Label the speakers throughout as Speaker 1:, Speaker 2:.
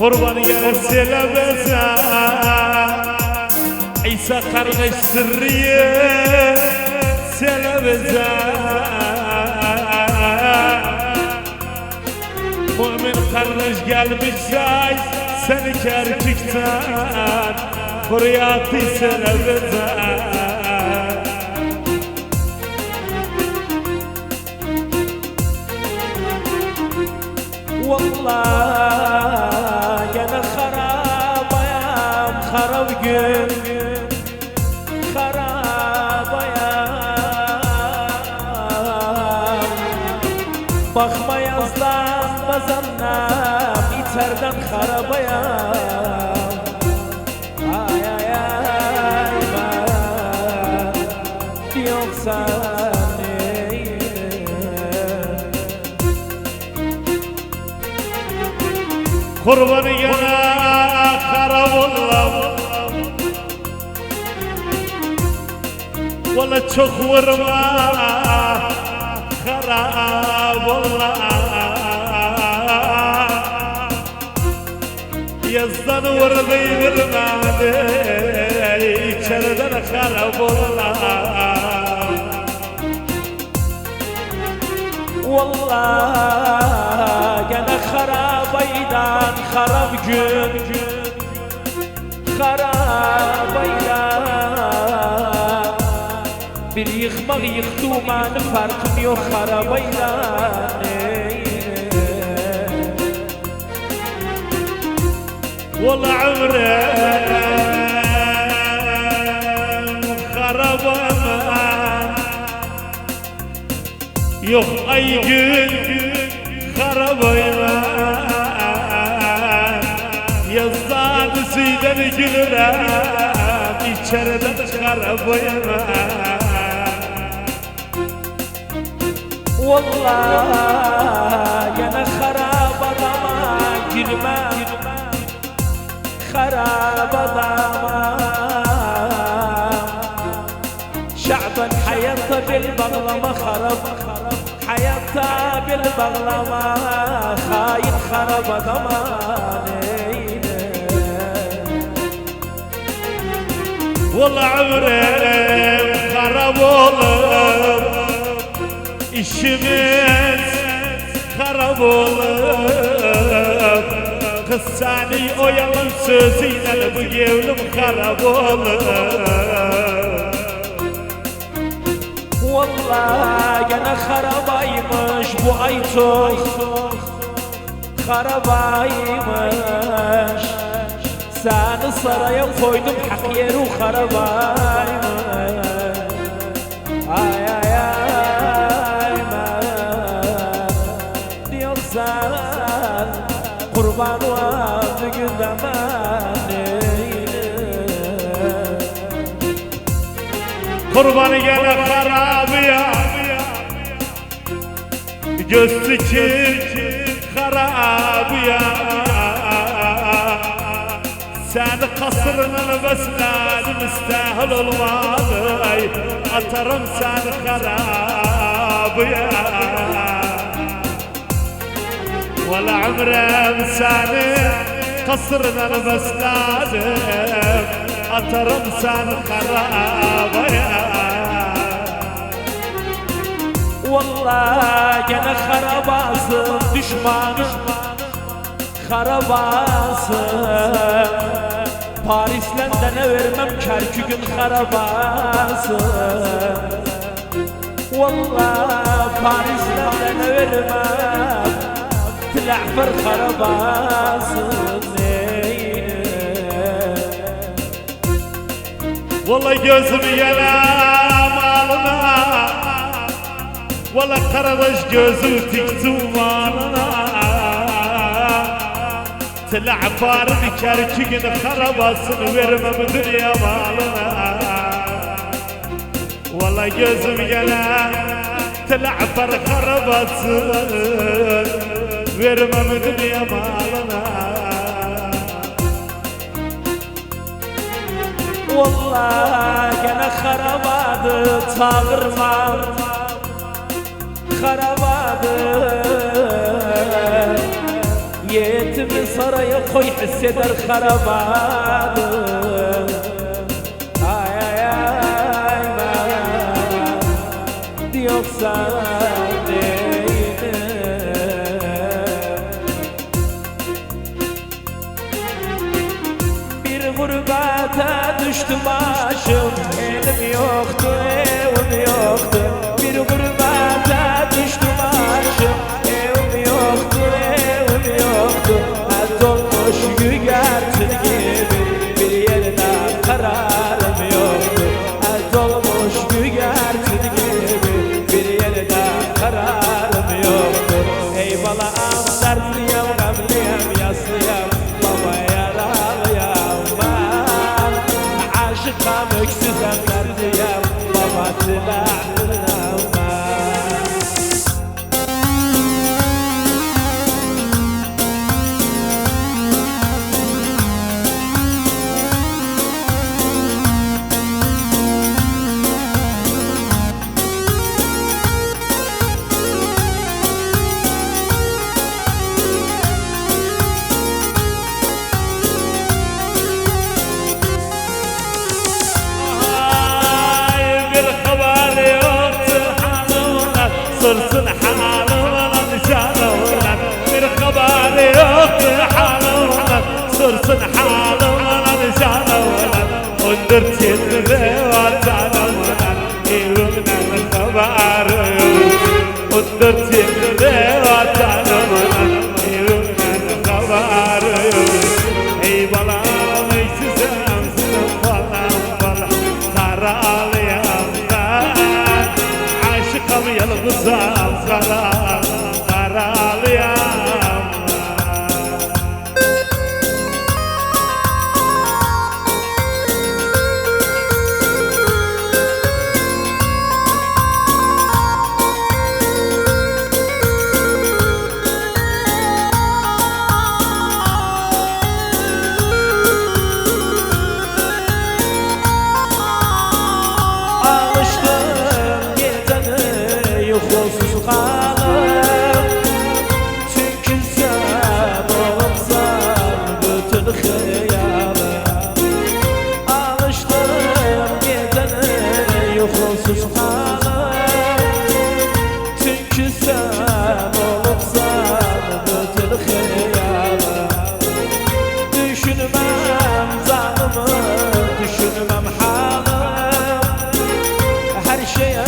Speaker 1: Kurban gelse beze İsa kardeş sırrıya selebeze Mümin kardeş gelmiş say seni kerkikten Kuryatı selebeze Vallahi gene harabayam harab gün harabayam Bakma yazdan bazanam iterden harabayam Ay ay ay ben yoksa Kurbanı yana karabollam Valla çok vurma karabollam Yazdan vurdu yürümedi içeriden karabollam Vallahi gene harabaydan harab gün harabaydan Bir yıkmak yıktığımanı farkım yok harabaydan Vallahi ömrüm harabaman Yok ay gün harabayman Yazdan suydan gülürem içeriden harabayman Vallahi gene harab adama girme Harab adama Şa'ban hayatta bil bağlama harab Hayatta bil bağlama Hain harab adama Vallahi ömrüm harab olur İşimiz harab olur Kız seni o yalan sözüyle bu gevlim harab olur Vallahi gene harabaymış bu ay çok harabaymış Seni saraya koydum hak yeri harabaymış Ay ay ay ben Yoksan kurban vardı Kurbanı gene harabıya Gözlü kirk harabıya Seni kasırının besledim istahil olmadı Atarım seni harabıya Valla ömrüm seni kasırının besledim Atarım seni harabıya Vallahi gene harabasın düşmanım Harabasın Paris'den ne vermem Kerkük'ün harabasın Vallahi Paris'den ne vermem Tila'fır harabasın Vallahi gözümü yalam alına Vallahi kardeş gözüm tiktim vanına Tila'farın Kerkük'ün harabasını vermem dünya malına Vallahi gözüm yalam Tila'far harabasını vermem dünya malına Vallahi gene harabadı çağırmam Harabadı
Speaker 2: Yetimi saraya koy hisseder harabadı. Ay ay ay ben yoksa değilim. Bir gurbete düştü başım, elim yoktu, evim yoktu. Bir gurbete düştü başım, evim yoktu, evim yoktu. Haz olmuş gügertin gibi, bir yerine kararım yoktu. Haz olmuş gügertin gibi, bir yerine kararım yoktu. Ey balağım dertliyem, gamliyem, yaslıyem, baba yaralıyam ben. Aşıkam, öksüzem, dertliyem, baba silahlıram ben.
Speaker 1: صرصن حالونا نشانونا من خبر يوقت حالونا صرصن حالونا نشانونا ودرت يدري واتانونا يومنا من خبر ودرت يدري واتانونا يومنا من خبر اي بلا ميسسام سنفلا بلا ترالي عاشقم يلغزام karalıyam.
Speaker 2: Yolsuz kalım, çünkü sen olsan bütün hıyalım. Alıştım gecene yolsuz kalım, çünkü sen olsan bütün hıyalım. Düşünmem canımı, düşünmem halım, her şeye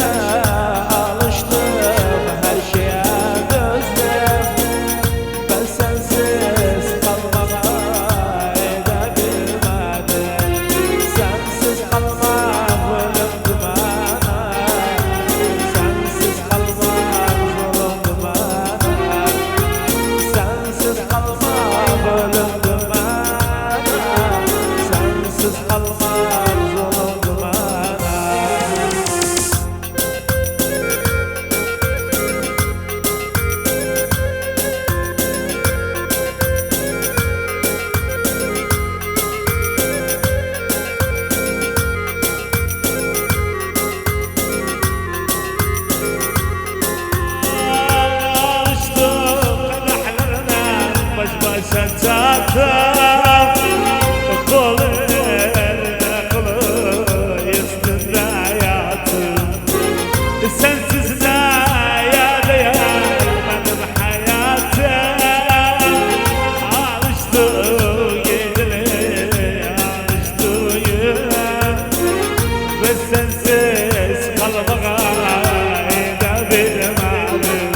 Speaker 2: sensiz ne yaşayayım benim hayatım. Alıştım geceye, alıştım ve sensiz kalmaya da bilmedim.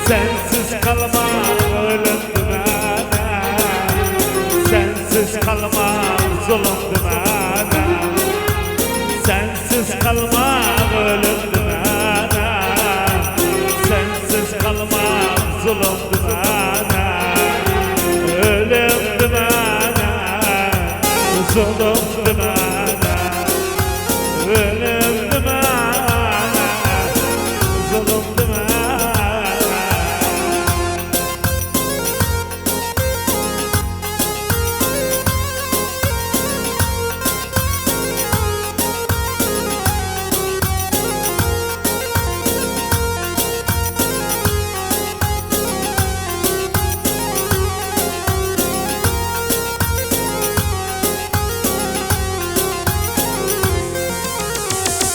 Speaker 2: Sensiz kalmak ölümdü bana, sensiz kalmak zulümdü bana, sensiz kalmak ölümdü bana, sensiz kalmak zulümdü bana, ölümdü bana, zulüm.